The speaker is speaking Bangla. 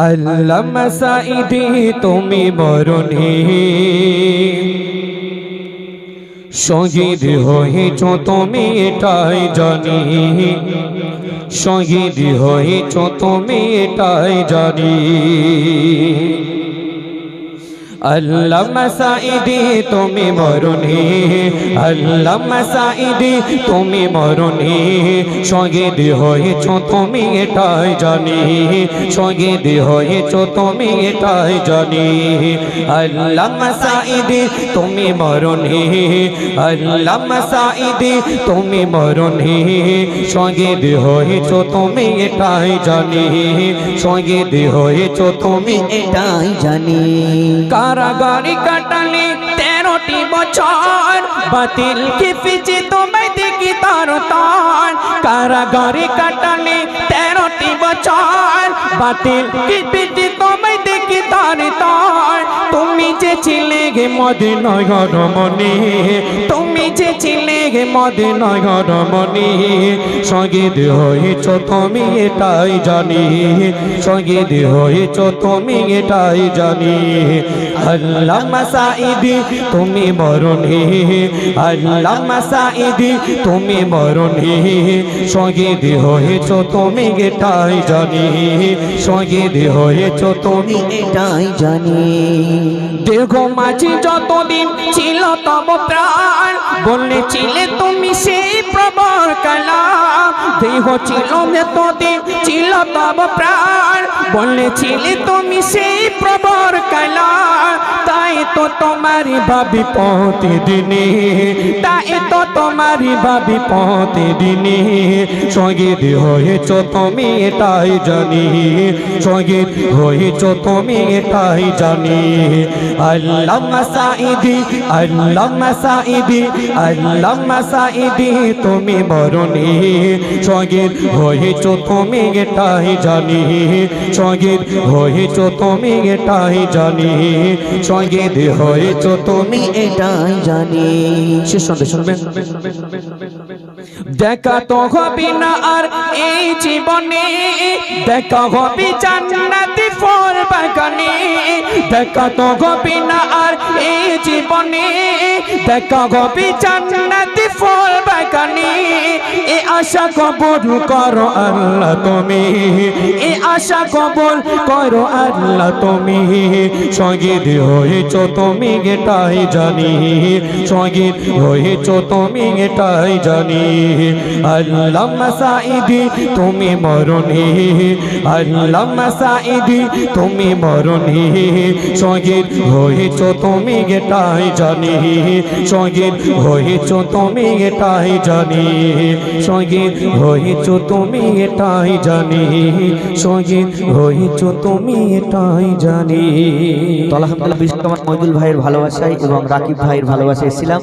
আল্লামা সাঈদী তুমি মরণে শহীদ হয়েছ তুমি এটাই জানি, শহীদ হয়েছ তুমি এটাই জানি। আল্লামা সাঈদী তুমি মরণে, আল্লামা সাঈদী তুমি মরণে শহীদ হয়েছ তুমি এটাই জানি, শহীদ হয়েছ তুমি এটাই জানি। আল্লামা সাঈদী তুমি মরণে, আল্লামা সাঈদী তুমি মরণে শহীদ হয়েছ তুমি এটাই জানি, শহীদ হয়েছ তুমি এটাই জানি। কারাগারে কাটালে 13টি বছর, বাতিল কে পিছে তোমায় দেখি তার তার। কারাগারে কাটালে 13টি বছর, বাতিল কে পিছে তোমায় দেখি তার তার। তুমি যে ছিলে গে মদিনার মনে, তুমি যে ছিলে গে মদিনার মনে শহীদ হয়েছ তুমি এটাই জানি, শহীদ হয়েছ তুমি এটাই জানি। আল্লামা সাঈদী তুমি মরণে, আল্লামা সাঈদী তুমি মরণে শহীদ হয়েছ তুমি এটাই জানি, শহীদ হয়েছ তুমি এটাই জানি। দীর্ঘ মাঝি যতদিন ছিল তব প্রাণ, বলেছিলে তুমি সেই প্রবর কালাম। দেহ ছিল যতদিন ছিল তব প্রাণ, বলেছিলে তুমি সেই প্রবর কালাম। তাই তো তোমারি ভাবি প্রতিদিনে, তাই তো তোমারি ভাবি প্রতিদিনে শহীদ হয়েছ তুমি এটাই জানি, শহীদ হয়েছ তুমি এটাই জানি। আল্লামা সাঈদী, আল্লামা সাঈদী, আল্লামা সাঈদী তুমি মরণে শহীদ হয়েছ তুমি এটাই জানি, শহীদ হয়েছ তুমি এটাই জানি, শহীদ হয়েছ তুমি এটাই জানি। শেষ সন্দেশ শুনবেন। দেখা তো হবে না আর এই জীবনে, দেখা হবে জান্নাতি ফল বাগানে। দেখা তো হবে না আর এই জীবনে, দেখা হবে জান্নাতি ফল বাগানে। এ আশা কবুল করো আল্লাহ তুমি, এ আশা কবুল করো আল্লাহ তুমি। শহীদ হয়েছ তুমি এটাই জানি, শহীদ হয়েছ তুমি এটাই জানি। আল্লামা সাঈদী তুমি মরণে, আল্লামা সাঈদী তুমি মরণে শহীদ হয়েছ তুমি এটাই জানি, শহীদ হয়েছ তুমি এটাই জানি, শহীদ হয়েছ তুমি এটাই জানি, শহীদ হয়েছ তুমি এটাই জানি। তো আলহামদুলিল্লাহ, বিশ্বকাপ মইদুল ভাইয়ের ভালোবাসায় এবং রাকিব ভাইয়ের ভালোবাসায় ছিলাম।